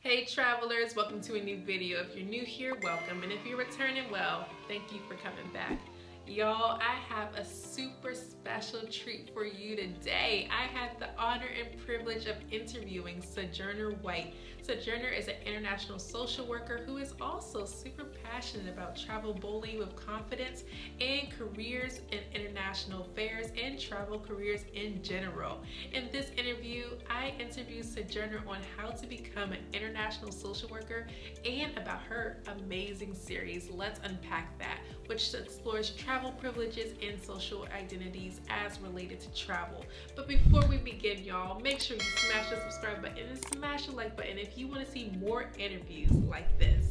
Hey travelers, welcome to a new video. If you're new here, welcome. And if you're returning, well, thank you for coming back. Y'all, I have a super special treat for you today. I had the honor and privilege of interviewing Sojourner White. Sojourner is an international social worker who is also super passionate about travel bullying with confidence and careers in international affairs and travel careers in general. In this interview, I interviewed Sojourner on how to become an international social worker and about her amazing series, Let's Unpack That, which explores travel privileges and social identities as related to travel. But before we begin, y'all, make sure you smash the subscribe button and smash the like button if you want to see more interviews like this.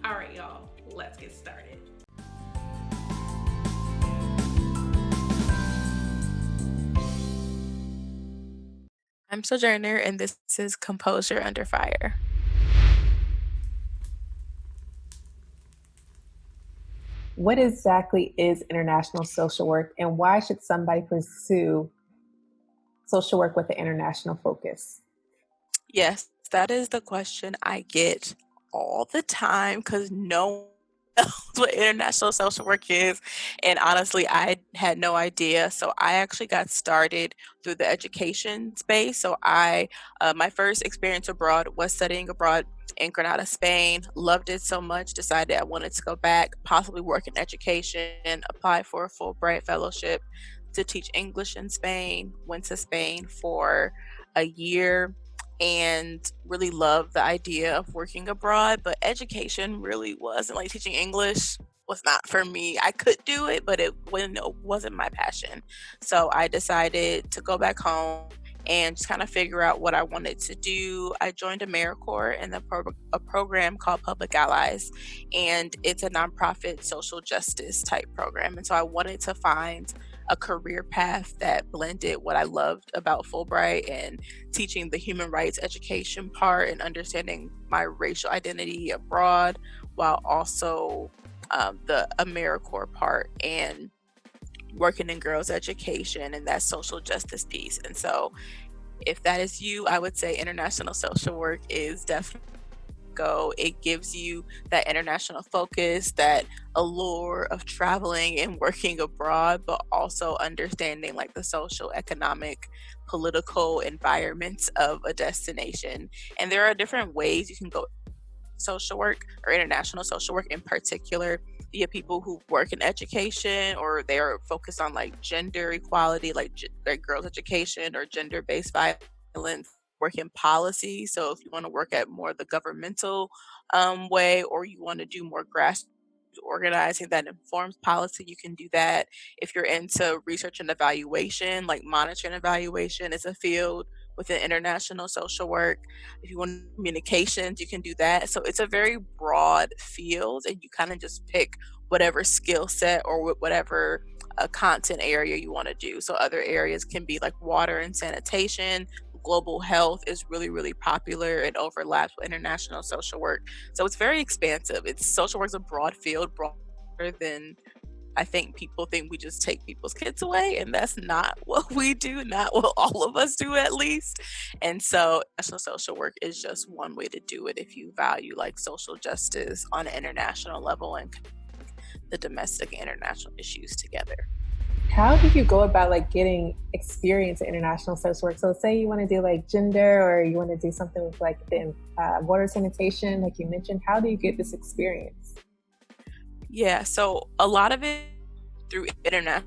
All right, y'all, let's get started. I'm Sojourner, and this is Composure Under Fire. What exactly is international social work, and why should somebody pursue social work with an international focus? Yes, that is the question I get all the time because no one knows what international social work is. And honestly, I had no idea. So I actually got started through the education space. My first experience abroad was studying abroad in Granada, Spain. Loved it so much, decided I wanted to go back, possibly work in education, apply for a Fulbright fellowship to teach English in Spain. Went to Spain for a year and really loved the idea of working abroad, but education really wasn't like teaching English was not for me. I could do it, but it wasn't my passion. So I decided to go back home and just kind of figure out what I wanted to do. I joined AmeriCorps in a program called Public Allies, and it's a nonprofit social justice type program. And so I wanted to find a career path that blended what I loved about Fulbright and teaching the human rights education part and understanding my racial identity abroad, while also the AmeriCorps part and working in girls' education and that social justice piece. And so, if that is you, I would say international social work is definitely go. It gives you that international focus, that allure of traveling and working abroad, but also understanding like the social, economic, political environments of a destination. And there are different ways you can go social work or international social work in particular. You have people who work in education or they are focused on like gender equality, like girls' education or gender based violence, work in policy. So if you want to work at more the governmental way, or you want to do more grassroots organizing that informs policy, you can do that. If you're into research and evaluation, like monitoring evaluation is a field within international social work. If you want communications, you can do that. So it's a very broad field, and you kind of just pick whatever skill set or whatever content area you want to do. So other areas can be like water and sanitation. Global health is really, really popular and overlaps with international social work. So it's very expansive. It's social work's a broad field, broader than I think people think we just take people's kids away, and that's not what we do, not what all of us do at least. And so, national social work is just one way to do it if you value like social justice on an international level and the domestic and international issues together. How do you go about like getting experience in international social work? So say you want to do like gender, or you want to do something with like the water sanitation, like you mentioned. How do you get this experience? Yeah, so a lot of it through internet.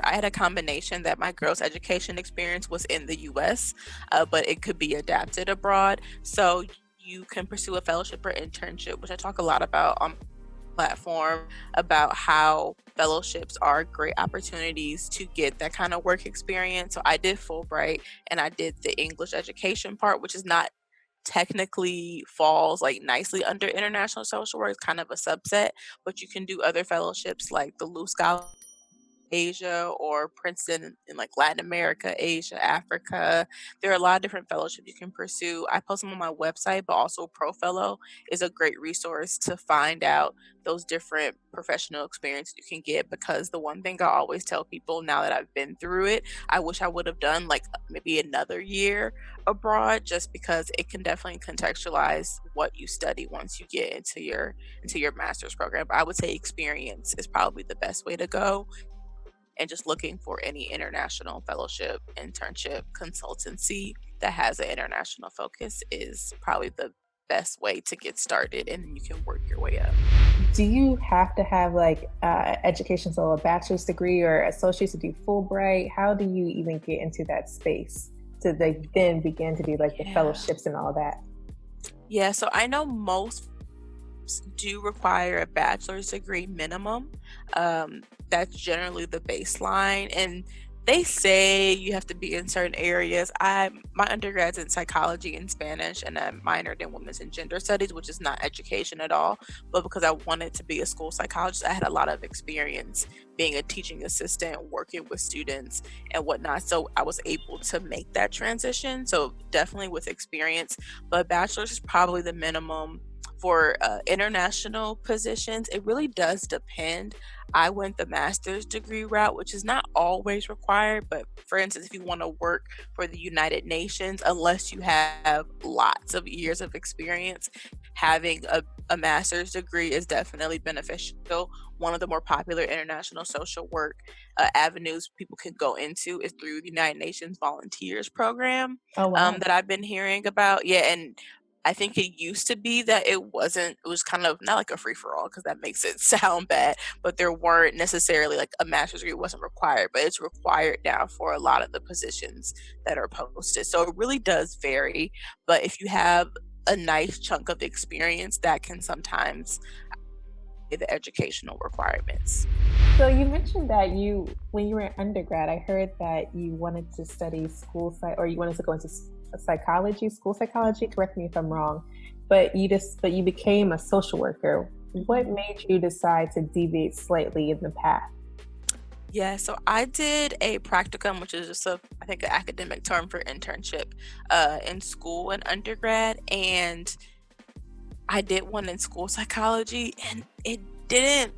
I had a combination that my girls' education experience was in the US, but it could be adapted abroad. So you can pursue a fellowship or internship, which I talk a lot about on my platform, about how fellowships are great opportunities to get that kind of work experience. So I did Fulbright and I did the English education part, which is not technically falls like nicely under international social work. It's kind of a subset, but you can do other fellowships like the Loose Scholar Asia or Princeton in like Latin America, Asia, Africa. There are a lot of different fellowships you can pursue. I post them on my website, but also ProFellow is a great resource to find out those different professional experiences you can get, because the one thing I always tell people now that I've been through it, I wish I would have done like maybe another year abroad, just because it can definitely contextualize what you study once you get into your master's program. But I would say experience is probably the best way to go, and just looking for any international fellowship, internship, consultancy that has an international focus is probably the best way to get started, and you can work your way up. Do you have to have like education, so a bachelor's degree or associates to do Fulbright? How do you even get into that space to like, then begin to do like the Yeah. fellowships and all that? Yeah, so I know most do require a bachelor's degree minimum. That's generally the baseline, and they say you have to be in certain areas. My undergrad's in psychology and Spanish, and I minored in women's and gender studies, which is not education at all. But because I wanted to be a school psychologist, I had a lot of experience being a teaching assistant, working with students and whatnot. So I was able to make that transition. So definitely with experience, but bachelor's is probably the minimum. For international positions, it really does depend. I went the master's degree route, which is not always required, but for instance, if you want to work for the United Nations, unless you have lots of years of experience, having a master's degree is definitely beneficial. One of the more popular international social work avenues people can go into is through the United Nations Volunteers Program, Oh, wow. that I've been hearing about. Yeah, and I think it used to be that it was kind of not like a free for all, because that makes it sound bad, but there weren't necessarily like a master's degree wasn't required, but it's required now for a lot of the positions that are posted. So it really does vary. But if you have a nice chunk of experience, that can sometimes be the educational requirements. So you mentioned that when you were in undergrad, I heard that you wanted to study or you wanted to go into psychology, school psychology. Correct me if I'm wrong, but you became a social worker. What made you decide to deviate slightly in the path? Yeah, so I did a practicum, which is just I think, an academic term for internship, in school and undergrad, and I did one in school psychology, and it didn't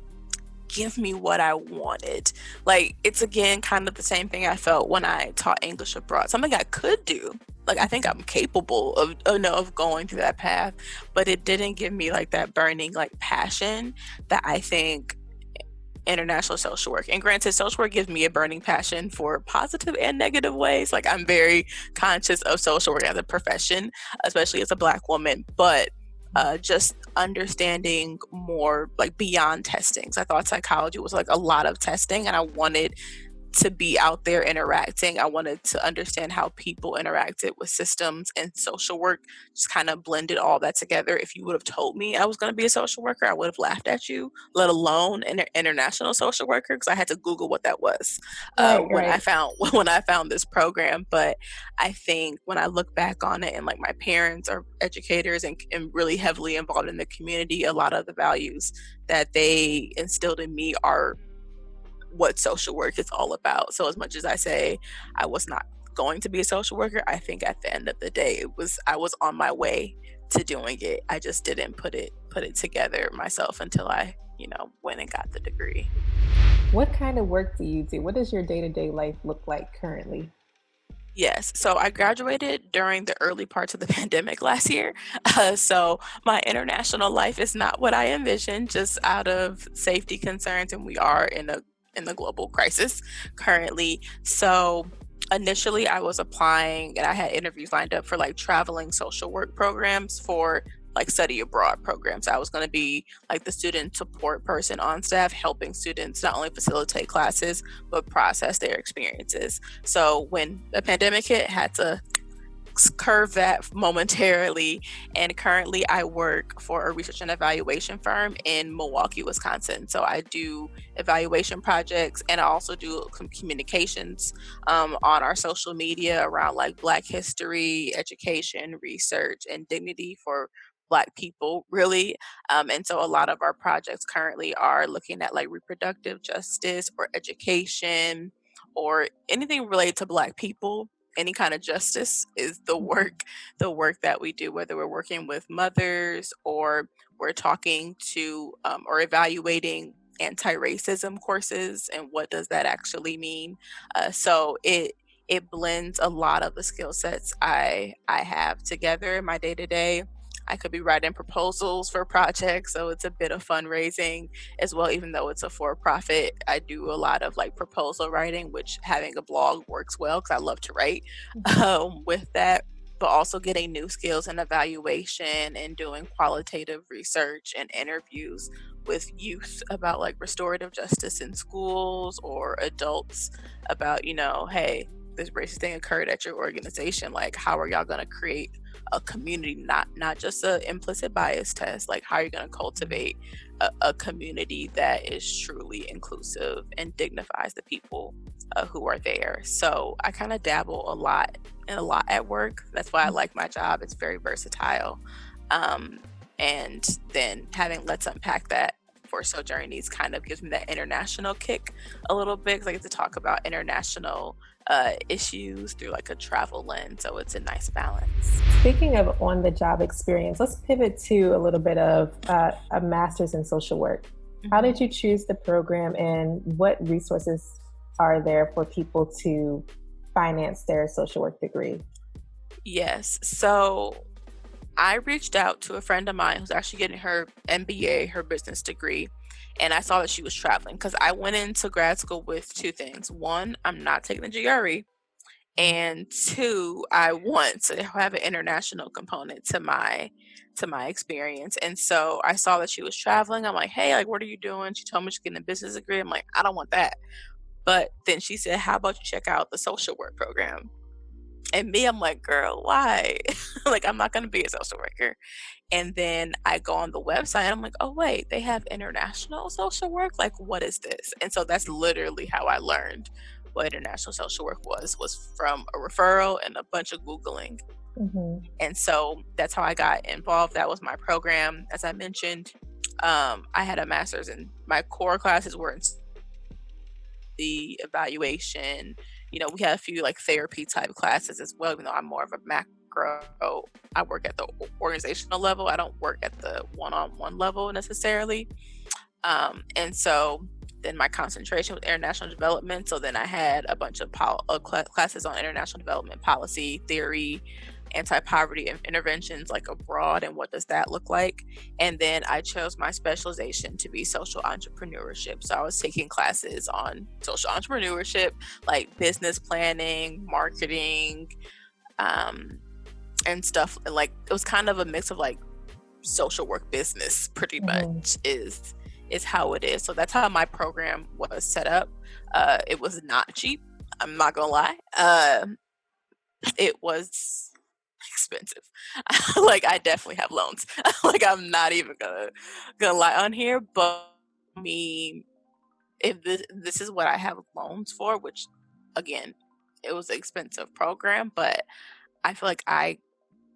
give me what I wanted. Like, it's again kind of the same thing I felt when I taught English abroad. Something I could do. Like, I think I'm capable of going through that path, but it didn't give me like that burning like passion that I think international social work. And granted, social work gives me a burning passion for positive and negative ways. Like, I'm very conscious of social work as a profession, especially as a Black woman, but just understanding more like beyond testing. So I thought psychology was like a lot of testing, and I wanted to be out there interacting. I wanted to understand how people interacted with systems, and social work just kind of blended all that together. If you would have told me I was going to be a social worker, I would have laughed at you, let alone an international social worker, because I had to Google what that was Right, when I right. found when I found this program. But I think when I look back on it, and like my parents are educators and really heavily involved in the community, a lot of the values that they instilled in me are what social work is all about. So as much as I say I was not going to be a social worker, I think at the end of the day I was on my way to doing it. I just didn't put it together myself until I, went and got the degree. What kind of work do you do? What does your day-to-day life look like currently? Yes. So I graduated during the early parts of the pandemic last year. So my international life is not what I envisioned, just out of safety concerns, and we are in a global crisis currently. So initially, I was applying, and I had interviews lined up for like traveling social work programs for like study abroad programs. I was going to be like the student support person on staff, helping students not only facilitate classes but process their experiences. So when the pandemic hit, had to curve that momentarily. And currently I work for a research and evaluation firm in Milwaukee, Wisconsin. So I do evaluation projects, and I also do communications on our social media around like Black history, education, research, and dignity for Black people, really. And so a lot of our projects currently are looking at like reproductive justice or education or anything related to Black people. Any kind of justice is the work that we do, whether we're working with mothers or we're talking to or evaluating anti-racism courses and what does that actually mean. So it blends a lot of the skill sets I have together in my day to day. I could be writing proposals for projects, so it's a bit of fundraising as well. Even though it's a for profit, I do a lot of like proposal writing, which having a blog works well because I love to write with that. But also getting new skills and evaluation and doing qualitative research and interviews with youth about like restorative justice in schools or adults about, hey, this racist thing occurred at your organization. Like, how are y'all going to create a community, not just an implicit bias test? Like, how are you going to cultivate a community that is truly inclusive and dignifies the people who are there? So I kind of dabble a lot at work. That's why I like my job. It's very versatile. And then having Let's Unpack That for Sojourner Needs kind of gives me that international kick a little bit, because I get to talk about international issues through like a travel lens. So it's a nice balance. Speaking of on-the-job experience, let's pivot to a little bit of a master's in social work. How did you choose the program, and what resources are there for people to finance their social work degree? Yes. So I reached out to a friend of mine who's actually getting her MBA, her business degree, and I saw that she was traveling, because I went into grad school with two things. One, I'm not taking the GRE, and two, I want to have an international component to my experience. And so I saw that she was traveling. I'm like, hey, like, what are you doing? She told me she's getting a business degree. I'm like, I don't want that. But then she said, how about you check out the social work program? And me, I'm like, girl, why? Like, I'm not going to be a social worker. And then I go on the website and I'm like, oh, wait, they have international social work? Like, what is this? And so that's literally how I learned what international social work was from a referral and a bunch of Googling. And so that's how I got involved. That was my program. As I mentioned, I had a master's, and my core classes were in the evaluation. We had a few like therapy type classes as well, even though I'm more of a macro. I work at the organizational level. I don't work at the one-on-one level necessarily. And so then my concentration was international development. So then I had a bunch of classes on international development policy, theory, anti-poverty interventions like abroad, and what does that look like. And then I chose my specialization to be social entrepreneurship. So I was taking classes on social entrepreneurship, like business planning, marketing, and stuff. Like, it was kind of a mix of like social work business, pretty much is how it is. So that's how my program was set up. It was not cheap, I'm not gonna lie. It was expensive. Like, I definitely have loans. Like, I'm not even gonna lie on here. But I mean, if this is what I have loans for, which again, it was an expensive program, but I feel like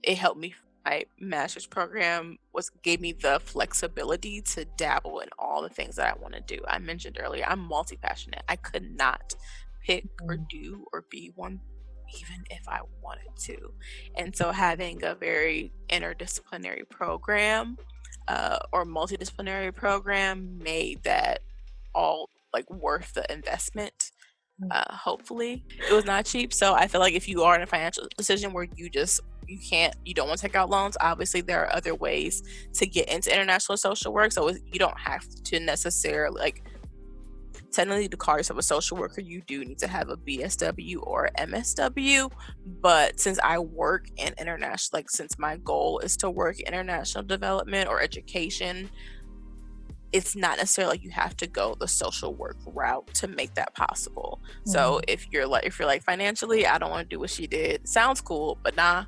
it helped me. My master's program gave me the flexibility to dabble in all the things that I want to do. I mentioned earlier, I'm multi-passionate. I could not pick or do or be one, even if I wanted to. And so having a very interdisciplinary program or multidisciplinary program made that all like worth the investment. Hopefully it was not cheap. So I feel like if you are in a financial decision where you don't want to take out loans, obviously there are other ways to get into international social work. So you don't have to necessarily, like, technically to call yourself a social worker, you do need to have a BSW or MSW. But since I work in international, like, since my goal is to work in international development or education, it's not necessarily like you have to go the social work route to make that possible. So if you're like financially, I don't want to do what she did, sounds cool, but nah,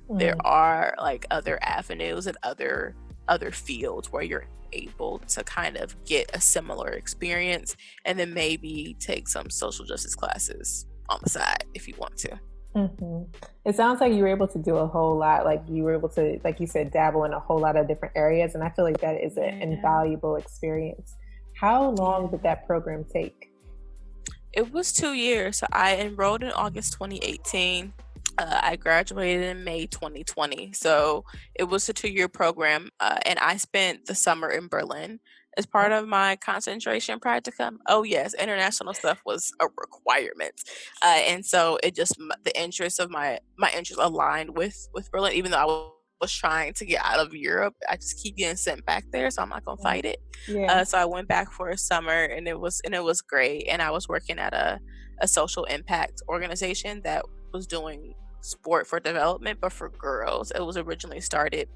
there are like other avenues and other fields where you're able to kind of get a similar experience, and then maybe take some social justice classes on the side if you want to. Hmm. It sounds like you were able to do a whole lot. Like you were able to, like you said, dabble in a whole lot of different areas. And I feel like that is an Yeah. invaluable experience. How long did Yeah. that program take? It was 2 years. So I enrolled in August 2018. I graduated in May 2020. So it was a 2 year program. And I spent the summer in Berlin as part of my concentration practicum. Oh, yes, international stuff was a requirement. And so it just, the interest of my interest aligned with Berlin, even though was trying to get out of Europe. I just keep getting sent back there. So I'm not going to Right. fight it. Yeah. So I went back for a summer, and it was great. And I was working at a social impact organization that was doing sport for development, but for girls. It was originally started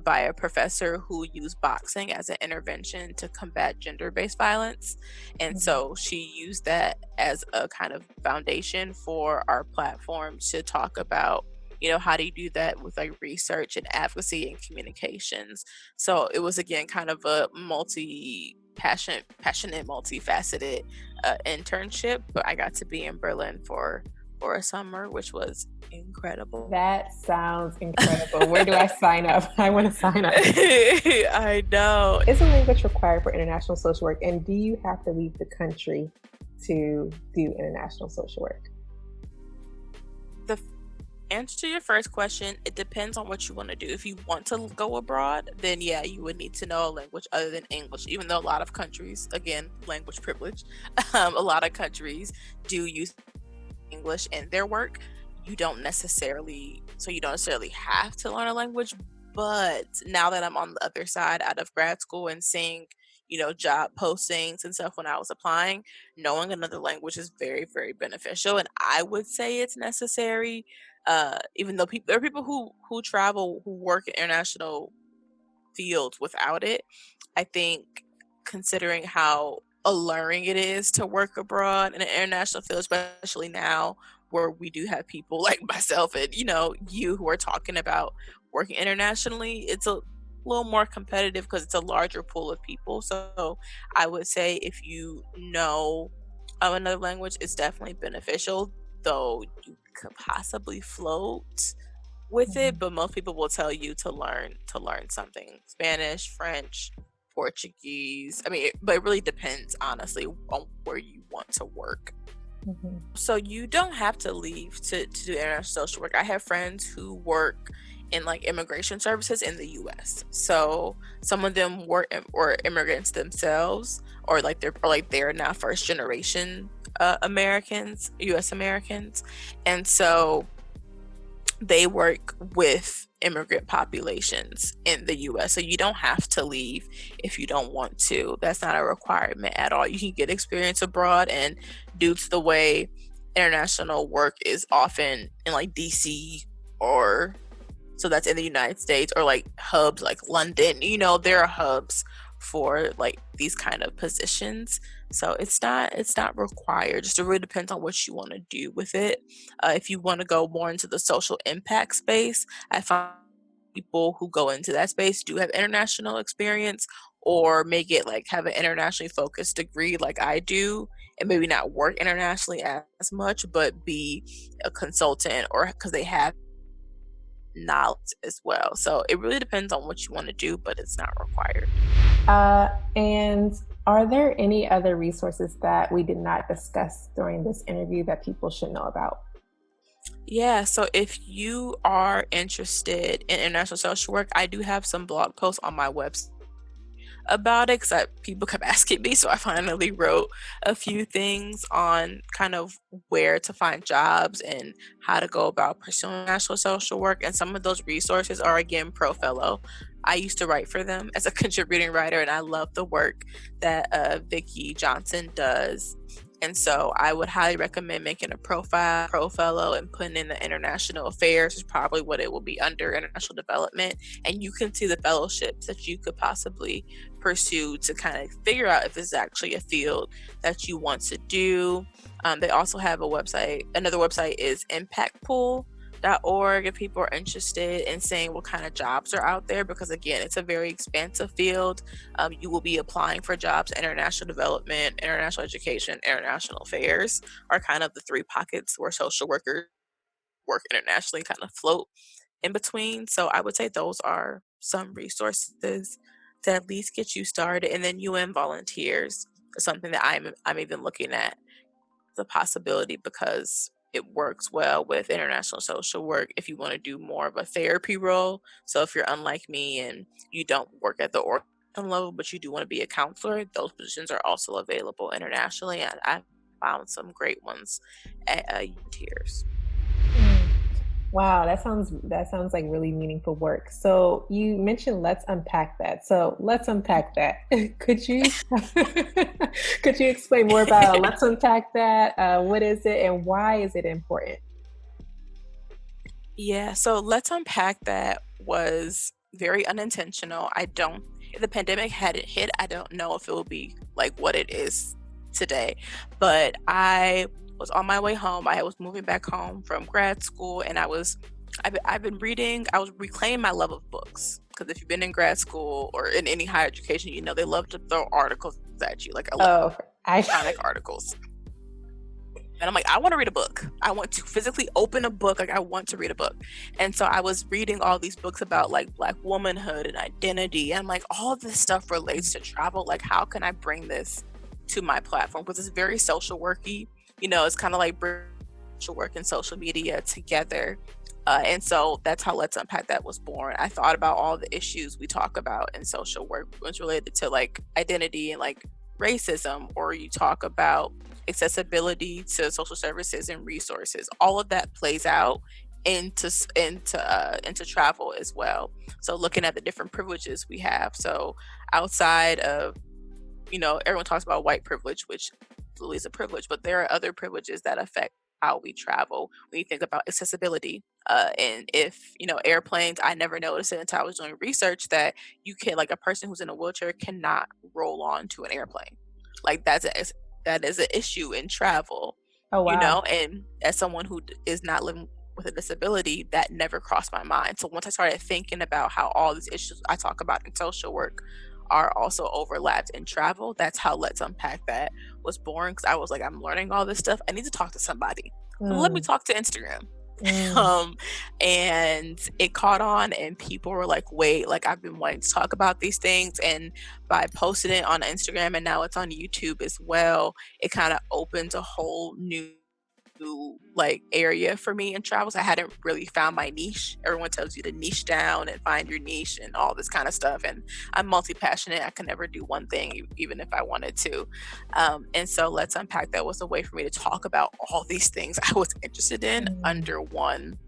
by a professor who used boxing as an intervention to combat gender-based violence, and Mhm. so she used that as a kind of foundation for our platform to talk about, how do you do that with like research and advocacy and communications. So it was again kind of a passionate, multifaceted internship. But I got to be in Berlin for a summer, which was incredible. That sounds incredible. Where do I sign up? I want to sign up. I know. Is a language required for international social work? And do you have to leave the country to do international social work? The answer to your first question, it depends on what you want to do. If you want to go abroad, then yeah, you would need to know a language other than English, even though a lot of countries, again, language privilege, a lot of countries do use English in their work. You don't necessarily have to learn a language. But now that I'm on the other side out of grad school and seeing, job postings and stuff when I was applying, knowing another language is very, very beneficial. And I would say it's necessary. Even though there are people who travel, who work in international fields without it. I think, considering how alluring it is to work abroad in an international field, especially now where we do have people like myself and you who are talking about working internationally, it's a little more competitive because it's a larger pool of people. So I would say if you know another language, it's definitely beneficial, though you could possibly float with it. Mhm. But most people will tell you to learn something: Spanish, French, Portuguese. I mean, but it really depends, honestly, on where you want to work. Mhm. So you don't have to leave to do international social work. I have friends who work in like immigration services in the US. So some of them were immigrants themselves, or they're now first generation Americans, US Americans. And so they work with immigrant populations in the US. So you don't have to leave if you don't want to. That's not a requirement at all. You can get experience abroad, and due to the way international work is often in like DC, or so that's in the United States, or like hubs like London, there are hubs for like these kind of positions. So it's not required. Just it really depends on what you want to do with it. If you want to go more into the social impact space, I find people who go into that space do have international experience, or make it like have an internationally focused degree like I do, and maybe not work internationally as much, but be a consultant, or because they have knowledge as well. So it really depends on what you want to do, but it's not required. And are there any other resources that we did not discuss during this interview that people should know about? Yeah, so if you are interested in international social work, I do have some blog posts on my website about it, because people kept asking me. So I finally wrote a few things on kind of where to find jobs and how to go about pursuing national social work. And some of those resources are, again, Pro Fellow. I used to write for them as a contributing writer, and I love the work that Vicki Johnson does. And so I would highly recommend making a profile, Pro Fellow, and putting in the international affairs is probably what it will be under, international development. And you can see the fellowships that you could possibly pursue to kind of figure out if it's actually a field that you want to do. They also have a website. Another website is impactpool.org if people are interested in seeing what kind of jobs are out there, because again, it's a very expansive field. You will be applying for jobs: international development, international education, international affairs are kind of the three pockets where social workers work internationally, kind of float in between. So I would say those are some resources to at least get you started. And then UN volunteers is something that I'm even looking at the possibility, because it works well with international social work if you want to do more of a therapy role. So if you're unlike me and you don't work at the organ level, but you do want to be a counselor, those positions are also available internationally. And I found some great ones at tiers. Wow, that sounds like really meaningful work. So you mentioned let's unpack that. So let's unpack that. Could you could you explain more about let's unpack that? What is it and why is it important? Yeah, so let's unpack that was very unintentional. If the pandemic hadn't hit, I don't know if it would be like what it is today. But I was on my way home. I was moving back home from grad school, and I've been reading. I was reclaiming my love of books, because if you've been in grad school or in any higher education, you know they love to throw articles at you, like Oh, I electronic articles. And I'm like, I want to read a book. I want to physically open a book. Like, I want to read a book. And so I was reading all these books about like Black womanhood and identity. And I'm like, all of this stuff relates to travel. Like, how can I bring this to my platform? Because it's very social worky. You know, it's kind of like bringing social work and social media together. And so that's how Let's Unpack That was born. I thought about all the issues we talk about in social work was related to like identity and like racism, or you talk about accessibility to social services and resources. All of that plays out into travel as well. So looking at the different privileges we have. So outside of, you know, everyone talks about white privilege, which absolutely is a privilege, but there are other privileges that affect how we travel. When you think about accessibility, and if, you know, airplanes, I never noticed it until I was doing research that you can, like, a person who's in a wheelchair cannot roll onto an airplane. Like, that is an issue in travel. Oh You wow. know, and as someone who is not living with a disability, that never crossed my mind. So once I started thinking about how all these issues I talk about in social work are also overlapped in travel, that's how Let's Unpack That was born. Because I was like, I'm learning all this stuff, I need to talk to somebody. Let me Mm, talk to Instagram. mm, um and it caught on, and people were like, wait, like, I've been wanting to talk about these things. And by posting it on Instagram, and now it's on YouTube as well, it kind of opens a whole new like area for me in travels. I hadn't really found my niche. Everyone tells you to niche down and find your niche and all this kind of stuff, and I'm multi-passionate. I can never do one thing, even if I wanted to. And so Let's Unpack That was a way for me to talk about all these things I was interested in mm, under one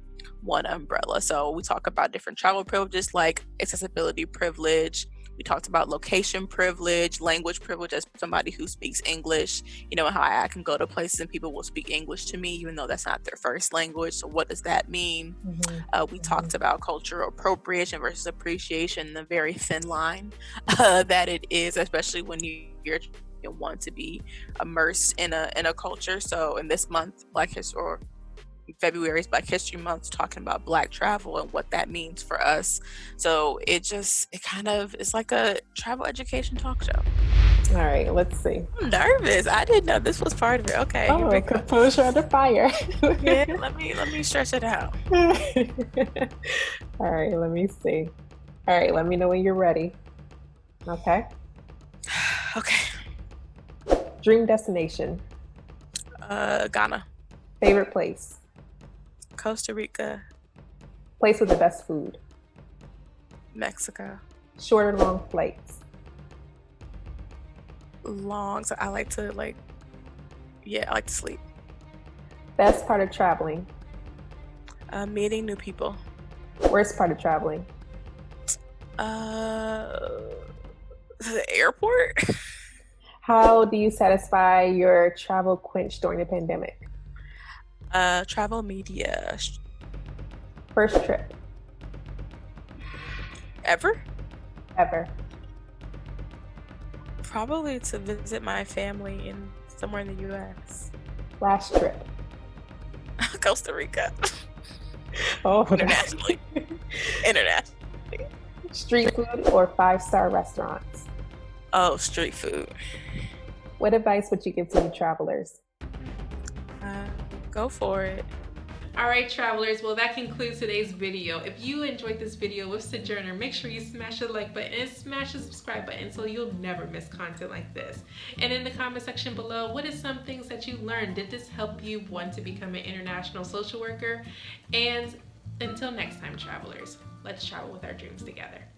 umbrella. So we talk about different travel privileges, like accessibility privilege. We talked about location privilege, language privilege, as somebody who speaks English, you know, how I can go to places and people will speak English to me, even though that's not their first language. So what does that mean? mhm, We mhm, talked about cultural appropriation versus appreciation, the very thin line that it is, especially when you're want to be immersed in a culture. So in this month, Black History, or February's Black History Month, talking about Black travel and what that means for us. So it kind of is like a travel education talk show. All right, let's see. I'm nervous. I didn't know this was part of it. Okay, here we Oh, go. composure under fire. Yeah, let me stretch it out. All right, let me see. All right, let me know when you're ready. Okay. Okay. Dream destination. Ghana, Favorite place. Costa Rica, Place with the best food. Mexico. Short or long flights. Long. So I like to sleep. Best part of traveling. Meeting new people. Worst part of traveling. The airport. How do you satisfy your travel quench during the pandemic? Travel media. First trip Ever? ever. Probably to visit my family in somewhere in the U.S. Last trip. Costa Rica. Oh, Internationally. Internationally. Street food or 5-star restaurants? Oh, street food. What advice would you give to new travelers? Go for it. Alright travelers, well that concludes today's video. If you enjoyed this video with Sojourner, make sure you smash the like button and smash the subscribe button so you'll never miss content like this. And in the comment section below, what is some things that you learned? Did this help you want to become an international social worker? And until next time travelers, let's travel with our dreams together.